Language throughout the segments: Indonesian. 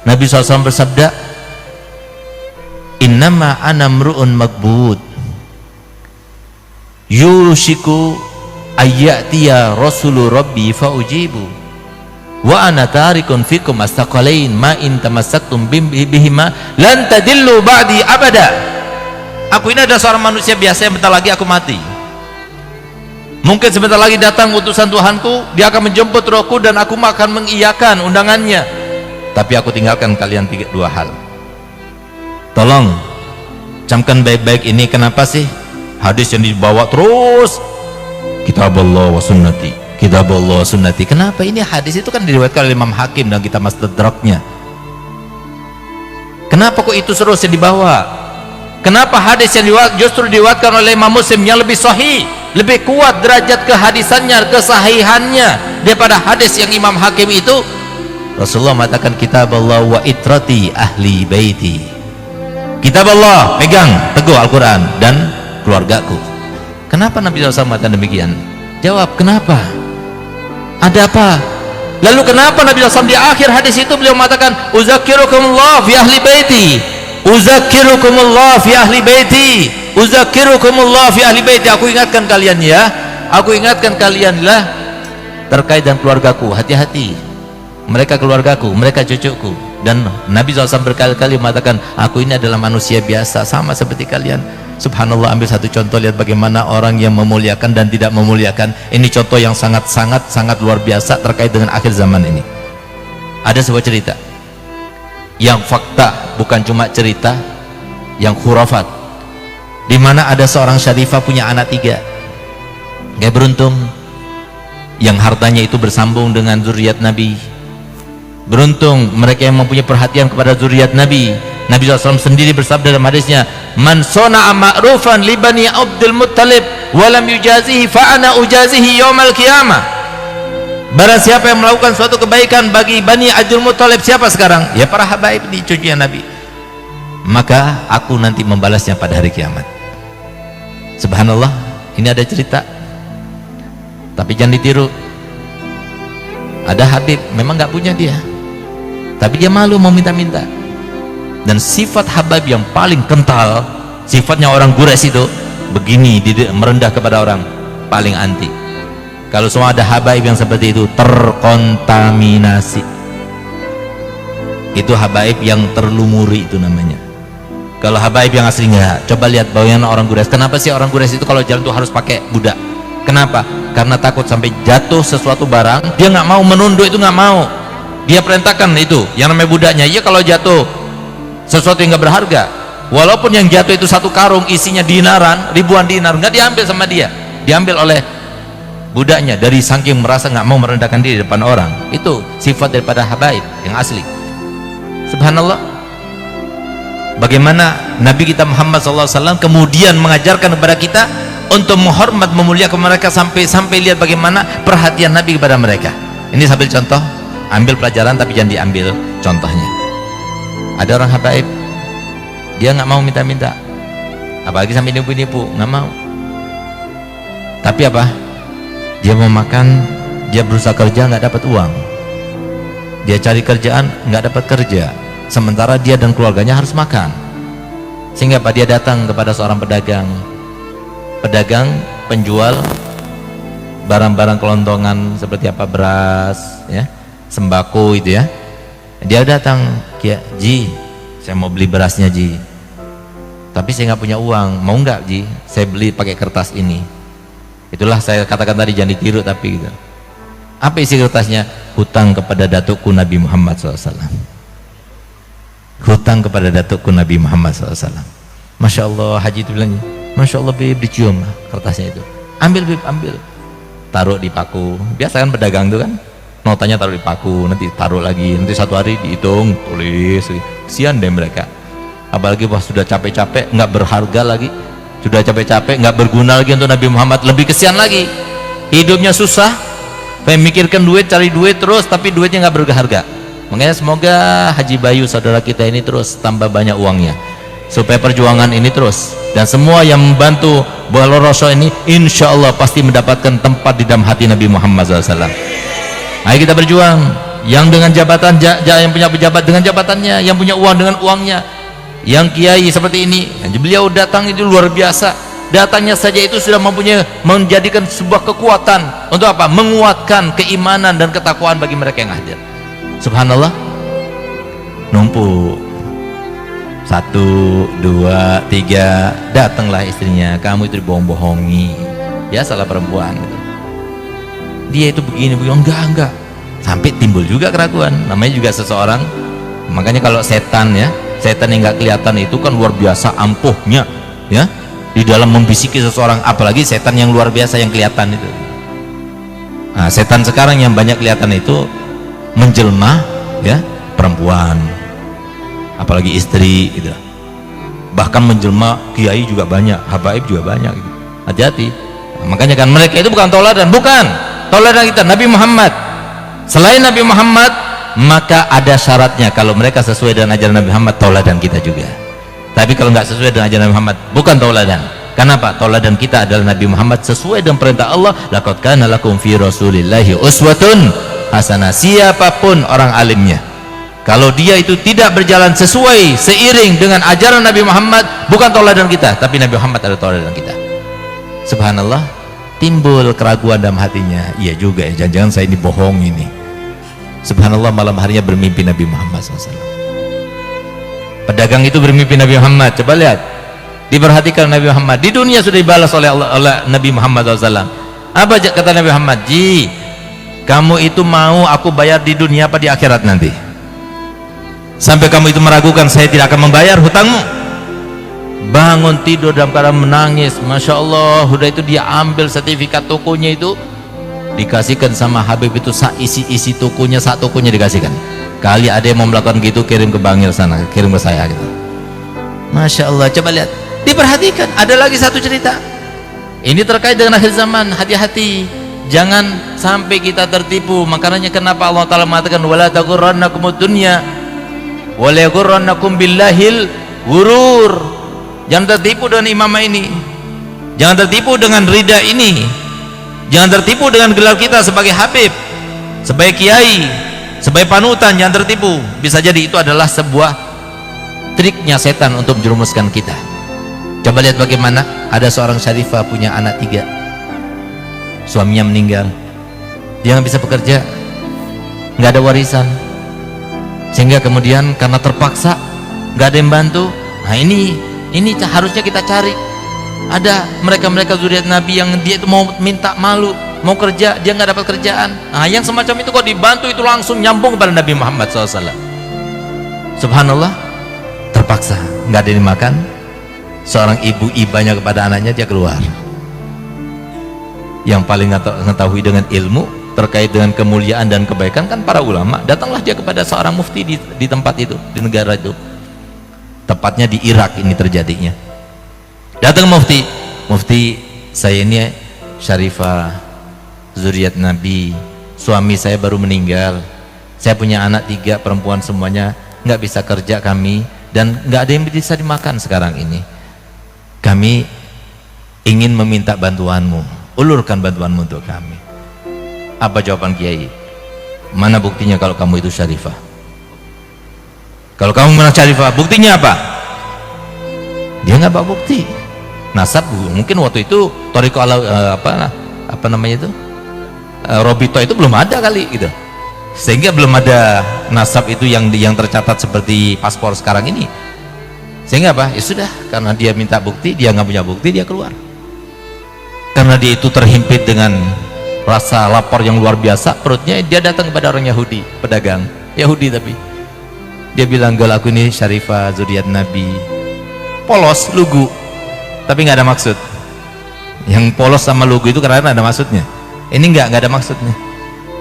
Nabi SAW bersabda, innama ana mru'un magbud yushiku ayyatiya rasulu rabbi faujibu wa ana tarikun fikum astaqalain ma in tamassaktum bihima lan tadillu ba'di abada. Aku ini adalah seorang manusia biasa yang bentar lagi aku mati. Mungkin sebentar lagi datang utusan Tuhanku, dia akan menjemput rohku dan aku akan mengiyakan undangannya. Tapi aku tinggalkan kalian dua hal. Tolong camkan baik-baik ini. Kenapa sih hadis yang dibawa terus kitab Allah wa sunnati, kitab Allah wa sunnati? Kenapa ini hadis itu kan diriwayatkan oleh Imam Hakim dan kita Mustadraknya? Kenapa kok itu terus yang dibawa? Kenapa hadis yang justru diriwayatkan oleh Imam Muslim yang lebih sahih, lebih kuat derajat kehadisannya, kesahihannya daripada hadis yang Imam Hakim itu? Rasulullah mengatakan kitab Allah wa itrati ahli baiti. Kitab Allah, pegang teguh Al-Quran dan keluargaku. Kenapa Nabi SAW mengatakan demikian? Jawab, kenapa? Ada apa? Lalu kenapa Nabi SAW di akhir hadis itu beliau mengatakan uzakirukumullah fi ahli baiti, uzakirukumullah fi ahli baiti, uzakirukumullah fi ahli baiti. Aku ingatkan kalian ya, aku ingatkan kalianlah terkait dengan keluargaku. Hati-hati, mereka keluargaku, mereka cucuku. Dan Nabi SAW berkali-kali mengatakan, aku ini adalah manusia biasa sama seperti kalian. Subhanallah, ambil satu contoh, lihat bagaimana orang yang memuliakan dan tidak memuliakan. Ini contoh yang sangat luar biasa terkait dengan akhir zaman ini. Ada sebuah cerita yang fakta, bukan cuma cerita yang khurafat, di mana ada seorang syarifah punya anak 3. Gak beruntung yang hartanya itu bersambung dengan zuriat Nabi. Beruntung mereka yang mempunyai perhatian kepada zuriat Nabi. Nabi SAW sendiri bersabda dalam hadisnya, man sona'a ma'rufan li bani Abdul Muttalib walam yujazihi fa'ana ujazihi yawmal qiyamah. Barang siapa yang melakukan suatu kebaikan bagi bani Abdul Muttalib, siapa sekarang? Ya para habaib di cucunya Nabi, maka aku nanti membalasnya pada hari kiamat. Subhanallah, ini ada cerita, tapi jangan ditiru. Ada Habib memang gak punya dia, tapi dia malu mau minta-minta. Dan sifat Habib yang paling kental, sifatnya orang Quraisy itu begini, merendah kepada orang, paling anti. Kalau semua ada Habib yang seperti itu, terkontaminasi. Itu Habib yang terlumuri, itu namanya. Kalau Habib yang asli enggak. Coba lihat bagaimana orang Quraisy. Kenapa sih orang Quraisy itu kalau jalan tuh harus pakai budak? Kenapa? Karena takut sampai jatuh sesuatu barang, dia nggak mau menunduk, itu nggak mau. Dia perintahkan itu yang namanya budaknya. Iya, kalau jatuh sesuatu yang nggak berharga, walaupun yang jatuh itu satu karung isinya dinaran, ribuan dinar, nggak diambil sama dia, diambil oleh budaknya. Dari saking merasa nggak mau merendahkan diri di depan orang. Itu sifat daripada habaib yang asli. Subhanallah, bagaimana Nabi kita Muhammad SAW kemudian mengajarkan kepada kita untuk menghormat, memuliakan mereka, sampai lihat bagaimana perhatian Nabi kepada mereka. Ini sambil contoh, ambil pelajaran tapi jangan diambil contohnya. Ada orang habaib, dia nggak mau minta-minta, apalagi sampai nipu-nipu, nggak mau. Tapi apa? Dia mau makan, dia berusaha kerja nggak dapat uang, dia cari kerjaan nggak dapat kerja, sementara dia dan keluarganya harus makan. Sehingga apa? Dia datang kepada seorang pedagang penjual barang-barang kelontongan seperti apa, beras ya, sembako itu ya. Dia datang, Ji, saya mau beli berasnya Ji, tapi saya nggak punya uang, mau nggak Ji saya beli pakai kertas ini? Itulah saya katakan tadi, jangan ditiru. Tapi gitu, apa isi kertasnya? Hutang kepada datukku Nabi Muhammad SAW. Hutang kepada datukku Nabi Muhammad SAW. Masya Allah, Haji itu bilangnya, Masya Allah Bib, dicium kertasnya itu. Ambil Bib, ambil, taruh di paku. Biasa kan pedagang itu kan, notanya taruh di paku, nanti taruh lagi, nanti satu hari dihitung, tulis. Kesian deh mereka, apalagi pas sudah capek-capek, nggak berharga lagi, sudah capek-capek nggak berguna lagi untuk Nabi Muhammad, lebih kesian lagi. Hidupnya susah, memikirkan duit, cari duit terus, tapi duitnya nggak berharga. Makanya semoga Haji Bayu saudara kita ini terus tambah banyak uangnya, supaya perjuangan ini terus, dan semua yang membantu Bola Rasul ini insya Allah pasti mendapatkan tempat di dalam hati Nabi Muhammad SAW. Ayo kita berjuang, yang dengan jabatan, yang punya pejabat dengan jabatannya, yang punya uang dengan uangnya, yang kiai seperti ini, beliau datang itu luar biasa. Datangnya saja itu sudah mempunyai, menjadikan sebuah kekuatan untuk apa? Menguatkan keimanan dan ketakwaan bagi mereka yang hadir. Subhanallah, numpuk 1, 2, 3, datanglah istrinya, kamu itu dibohong-bohongi, ya salah perempuan gitu. Dia itu begini, enggak, sampai timbul juga keraguan. Namanya juga seseorang, makanya kalau setan ya, setan yang nggak kelihatan itu kan luar biasa ampuhnya ya di dalam membisiki seseorang, apalagi setan yang luar biasa yang kelihatan itu. Nah, setan sekarang yang banyak kelihatan itu menjelma ya perempuan, apalagi istri gitu. Bahkan menjelma kiai juga banyak, habaib juga banyak gitu. Hati-hati. Nah, makanya kan mereka itu bukan toladan, bukan toladan kita Nabi Muhammad. Selain Nabi Muhammad, maka ada syaratnya. Kalau mereka sesuai dengan ajaran Nabi Muhammad, toladan kita juga. Tapi kalau nggak sesuai dengan ajaran Nabi Muhammad, bukan toladan. Kenapa? Toladan kita adalah Nabi Muhammad sesuai dengan perintah Allah. Laqad kana lakum fi rasulillahi uswatun hasanah. Siapapun orang alimnya, kalau dia itu tidak berjalan sesuai seiring dengan ajaran Nabi Muhammad, bukan toladan kita, tapi Nabi Muhammad adalah toladan kita. Subhanallah, timbul keraguan dalam hatinya. Iya juga ya, jangan-jangan saya ini bohong ini. Subhanallah, malam harinya bermimpi Nabi Muhammad SAW. Pedagang itu bermimpi Nabi Muhammad. Coba lihat, diperhatikan Nabi Muhammad. Di dunia sudah dibalas oleh Nabi Muhammad SAW. Apa kata Nabi Muhammad? Ji, kamu itu mau aku bayar di dunia apa di akhirat nanti? Sampai kamu itu meragukan saya tidak akan membayar hutangmu. Bangun tidur dalam keadaan menangis. Masya Allah, udah itu dia ambil sertifikat tokonya itu, dikasihkan sama Habib itu, isi tokonya, sak tokonya dikasihkan. Kali ada yang mau melakukan gitu, kirim ke Bangil sana, kirim ke saya gitu. Masya Allah, coba lihat, diperhatikan. Ada lagi satu cerita, ini terkait dengan akhir zaman. Hati-hati, jangan sampai kita tertipu. Makanya kenapa Allah Ta'ala mengatakan wala taghurrannakumud dunya wala yaghurrannakum billahil ghurur. Jangan tertipu dengan imamah ini, jangan tertipu dengan rida ini, jangan tertipu dengan gelar kita sebagai Habib, sebagai kiai, sebagai panutan. Jangan tertipu. Bisa jadi itu adalah sebuah triknya setan untuk menjerumuskan kita. Coba lihat bagaimana ada seorang syarifah punya anak 3, suaminya meninggal, dia nggak bisa bekerja, nggak ada warisan, sehingga kemudian karena terpaksa nggak ada yang bantu. Nah ini harusnya kita cari. Ada mereka zuriat Nabi yang dia itu mau minta malu, mau kerja, dia nggak dapat kerjaan. Nah, yang semacam itu kok dibantu, itu langsung nyambung kepada Nabi Muhammad SAW. Subhanallah, terpaksa nggak ada yang dimakan. Seorang ibu ibanya kepada anaknya, dia keluar. Yang paling mengetahui dengan ilmu terkait dengan kemuliaan dan kebaikan kan para ulama. Datanglah dia kepada seorang mufti di tempat itu, di negara itu. Tepatnya di Irak ini terjadinya. Datang mufti, saya ini syarifah zuriat Nabi, suami saya baru meninggal, saya punya anak 3 perempuan semuanya, nggak bisa kerja kami, dan nggak ada yang bisa dimakan sekarang ini. Kami ingin meminta bantuanmu, ulurkan bantuanmu untuk kami. Apa jawaban kiai? Mana buktinya kalau kamu itu syarifah? Kalau kamu menang syarifah, buktinya apa? Dia nggak bawa bukti. Nasab mungkin waktu itu Toriko apa namanya itu, Robito itu belum ada kali gitu, sehingga belum ada nasab itu yang tercatat seperti paspor sekarang ini. Sehingga apa? Ya sudah, karena dia minta bukti, dia nggak punya bukti, dia keluar. Karena dia itu terhimpit dengan rasa lapar yang luar biasa, perutnya, dia datang kepada orang Yahudi, pedagang Yahudi, tapi dia bilang, "Gal, aku ini syarifah zuriat Nabi." Polos, lugu, tapi nggak ada maksud. Yang polos sama lugu itu karena ada maksudnya. Ini nggak ada maksudnya.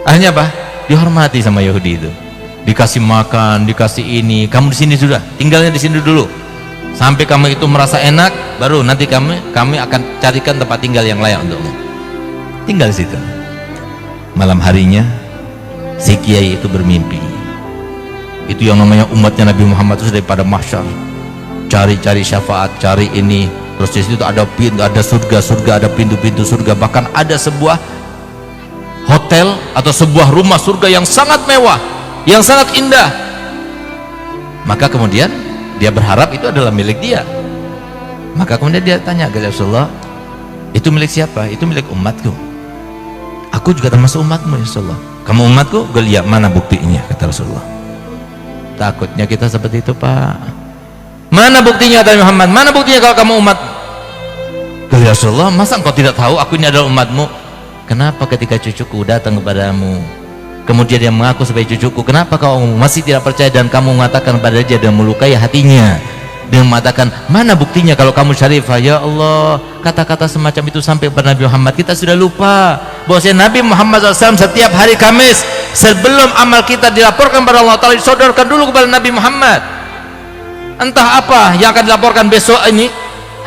Akhirnya apa? Dihormati sama Yahudi itu, dikasih makan, dikasih ini. Kamu di sini sudah, tinggalnya di sini dulu, sampai kamu itu merasa enak, baru nanti kami akan carikan tempat tinggal yang layak untukmu. Tinggal di situ. Malam harinya si kiai itu bermimpi. Itu yang namanya umatnya Nabi Muhammad itu daripada mahsyar, cari-cari syafaat, cari ini. Terus di situ ada pintu, ada surga, ada pintu-pintu surga. Bahkan ada sebuah hotel atau sebuah rumah surga yang sangat mewah, yang sangat indah, maka kemudian dia berharap itu adalah milik dia. Maka kemudian dia tanya ke Rasulullah, itu milik siapa? Itu milik umatku. Aku juga termasuk umatmu ya Rasulullah. Kamu umatku? Lihat mana buktinya, kata Rasulullah. Takutnya kita seperti itu, Pak. Mana buktinya, kata Muhammad? Mana buktinya kalau kamu umat? Ya Rasulullah, masa engkau tidak tahu aku ini adalah umatmu? Kenapa ketika cucuku datang kepadamu, kemudian dia mengaku sebagai cucuku, kenapa kau masih tidak percaya dan kamu mengatakan pada dia dan melukai hatinya? Dia mengatakan, mana buktinya kalau kamu syarifah? Ya Allah, kata-kata semacam itu sampai kepada Nabi Muhammad. Kita sudah lupa bahwasanya Nabi Muhammad SAW setiap hari Kamis sebelum amal kita dilaporkan kepada Allah Ta'ala, disodorkan dulu kepada Nabi Muhammad. Entah apa yang akan dilaporkan besok ini,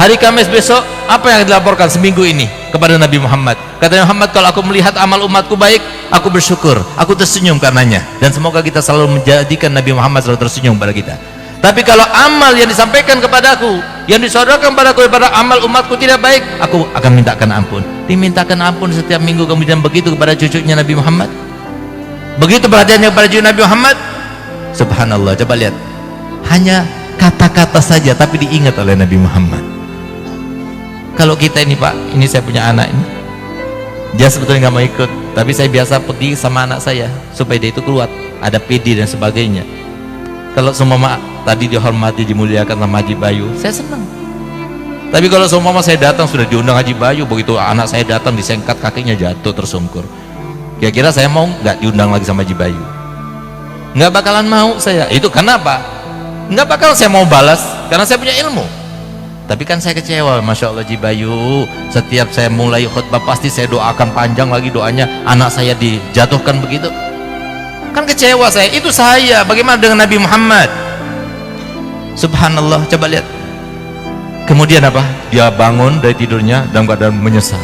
hari Kamis besok, apa yang akan dilaporkan seminggu ini kepada Nabi Muhammad. Kata Muhammad, kalau aku melihat amal umatku baik, aku bersyukur, aku tersenyum karenanya. Dan semoga kita selalu menjadikan Nabi Muhammad selalu tersenyum pada kita. Tapi kalau amal yang disampaikan kepadaku, yang disodorkan kepadaku daripada amal umatku tidak baik, aku akan mintakan ampun. Dimintakan ampun setiap minggu. Kemudian begitu kepada cucunya Nabi Muhammad, begitu perhatiannya kepada cucu Nabi Muhammad. Subhanallah, coba lihat, hanya kata-kata saja tapi diingat oleh Nabi Muhammad. Kalau kita ini, Pak, ini saya punya anak ini, dia sebetulnya nggak mau ikut, tapi saya biasa pergi sama anak saya supaya dia itu keluar, ada PD dan sebagainya. Kalau semua tadi dihormati, dimuliakan sama Haji Bayu, saya senang. Tapi kalau semua saya datang sudah diundang Haji Bayu, begitu anak saya datang disengkat kakinya jatuh tersungkur, kira-kira saya mau nggak diundang lagi sama Haji Bayu? Nggak bakalan mau saya. Itu kenapa? Nggak bakal saya mau balas, karena saya punya ilmu. Tapi kan saya kecewa, Masya Allah Haji Bayu, setiap saya mulai khutbah pasti saya doakan panjang lagi doanya, anak saya dijatuhkan begitu. Kan kecewa saya. Itu saya. Bagaimana dengan Nabi Muhammad? Subhanallah, coba lihat. Kemudian apa? Dia bangun dari tidurnya dalam keadaan menyesal.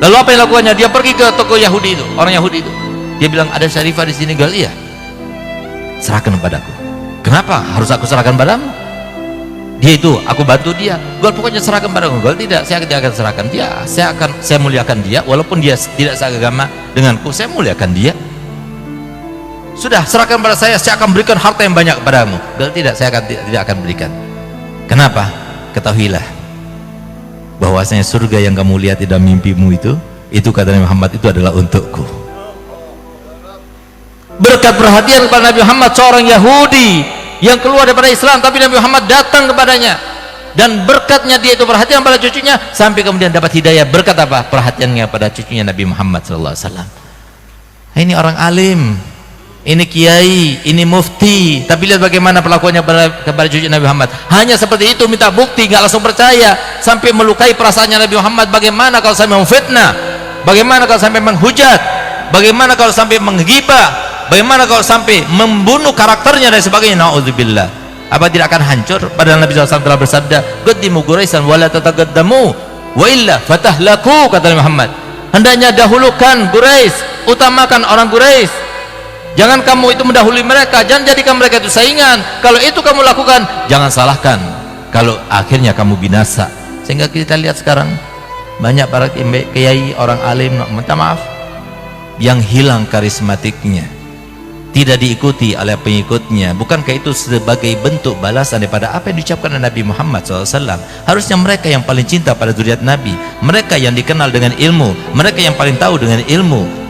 Lalu apa yang lakukannya? Dia pergi ke toko Yahudi itu, orang Yahudi itu. Dia bilang, ada syarifah di sini. Gal, iya. Serahkan padaku. Kenapa harus aku serahkan padamu? Dia itu, aku bantu dia. Gal, pokoknya serahkan padaku. Gal, tidak, saya tidak akan serahkan dia. Saya muliakan dia, walaupun dia tidak seagama denganku, saya muliakan dia. Sudah, serahkan pada saya akan berikan harta yang banyak kepadamu. Gal, tidak, saya tidak akan berikan. Kenapa? Ketahuilah bahwasanya surga yang kamu lihat di dalam mimpimu itu kata Nabi Muhammad, itu adalah untukku. Berkat perhatian kepada Nabi Muhammad, seorang Yahudi yang keluar daripada Islam, tapi Nabi Muhammad datang kepadanya, dan berkatnya dia itu perhatian pada cucunya, sampai kemudian dapat hidayah. Berkat apa? Perhatiannya pada cucunya Nabi Muhammad SAW. Ini orang alim, ini kiai, ini mufti, tapi lihat bagaimana perlakuannya kepada cucu Nabi Muhammad. Hanya seperti itu, minta bukti, nggak langsung percaya, sampai melukai perasaannya Nabi Muhammad. Bagaimana kalau sampai memfitnah? Bagaimana kalau sampai menghujat? Bagaimana kalau sampai menggibah? Bagaimana kalau sampai membunuh karakternya dan sebagainya? Na'udzubillah. Apa tidak akan hancur? Padahal Nabi SAW telah bersabda, qaddimu Quraisyan wa la tataqaddamu wa illa fatahlaku, kata Nabi Muhammad. Hendaknya dahulukan Quraisy, utamakan orang Quraisy. Jangan kamu itu mendahului mereka, jangan jadikan mereka itu saingan. Kalau itu kamu lakukan, jangan salahkan kalau akhirnya kamu binasa. Sehingga kita lihat sekarang banyak para kiai, orang alim, minta maaf, yang hilang karismatiknya, tidak diikuti oleh pengikutnya. Bukankah itu sebagai bentuk balasan daripada apa yang diucapkan oleh Nabi Muhammad SAW? Harusnya mereka yang paling cinta pada zuriat Nabi, mereka yang dikenal dengan ilmu, mereka yang paling tahu dengan ilmu.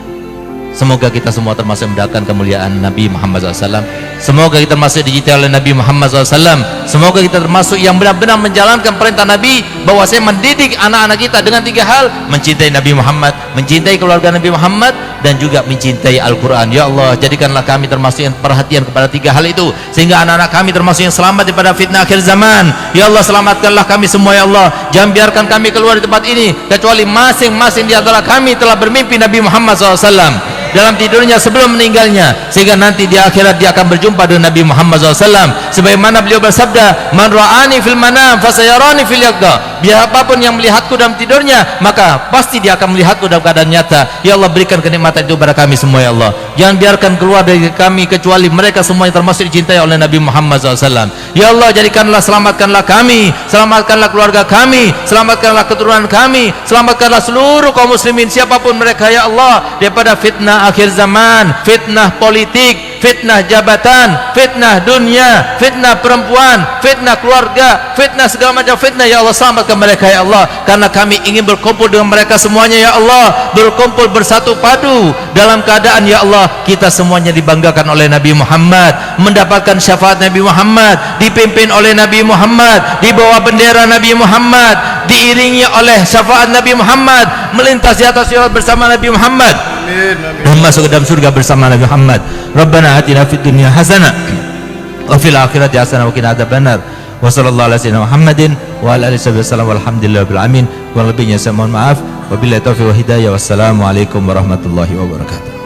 Semoga kita semua termasuk mendapatkan kemuliaan Nabi Muhammad SAW. Semoga kita termasuk dicintai oleh Nabi Muhammad SAW. Semoga kita termasuk yang benar-benar menjalankan perintah Nabi, bahwa saya mendidik anak-anak kita dengan 3 hal: mencintai Nabi Muhammad, mencintai keluarga Nabi Muhammad, dan juga mencintai Al-Quran. Ya Allah, jadikanlah kami termasuk yang perhatian kepada 3 hal itu, sehingga anak-anak kami termasuk yang selamat daripada fitnah akhir zaman. Ya Allah, selamatkanlah kami semua ya Allah. Jangan biarkan kami keluar di tempat ini kecuali masing-masing di antara kami telah bermimpi Nabi Muhammad SAW dalam tidurnya sebelum meninggalnya, sehingga nanti di akhirat dia akan berjumpa dengan Nabi Muhammad SAW. Sebagaimana beliau bersabda, man ra'ani fil manam fasayarani fil yaqda. Biar apapun yang melihatku dalam tidurnya, maka pasti dia akan melihatku dalam keadaan nyata. Ya Allah, berikan kenikmatan itu kepada kami semua ya Allah. jangan biarkan keluar dari kami kecuali mereka semuanya termasuk dicintai oleh Nabi Muhammad SAW. Ya Allah, jadikanlah, selamatkanlah kami, selamatkanlah keluarga kami, selamatkanlah keturunan kami, selamatkanlah seluruh kaum muslimin siapapun mereka ya Allah, daripada fitnah akhir zaman, fitnah politik, fitnah jabatan, fitnah dunia, fitnah perempuan, fitnah keluarga, fitnah segala macam fitnah. Ya Allah, selamatkan mereka ya Allah, karena kami ingin berkumpul dengan mereka semuanya ya Allah, berkumpul bersatu padu dalam keadaan ya Allah kita semuanya dibanggakan oleh Nabi Muhammad, mendapatkan syafaat Nabi Muhammad, dipimpin oleh Nabi Muhammad, di bawah bendera Nabi Muhammad, diiringi oleh syafaat Nabi Muhammad, melintas di atas sirat bersama Nabi Muhammad, dan masuk ke dalam surga bersama Nabi Muhammad. Rabbana atina fid dunya hasanah wa fil akhirati hasanah wa qina adzabannar. Wa sallallahu ala sayyidina Muhammadin wa ala alihi wasallam walhamdulillahi rabbil alamin. Kurang lebihnya saya mohon maaf. Wabillahi taufiq wa hidayah. Wassalamualaikum warahmatullahi wabarakatuh.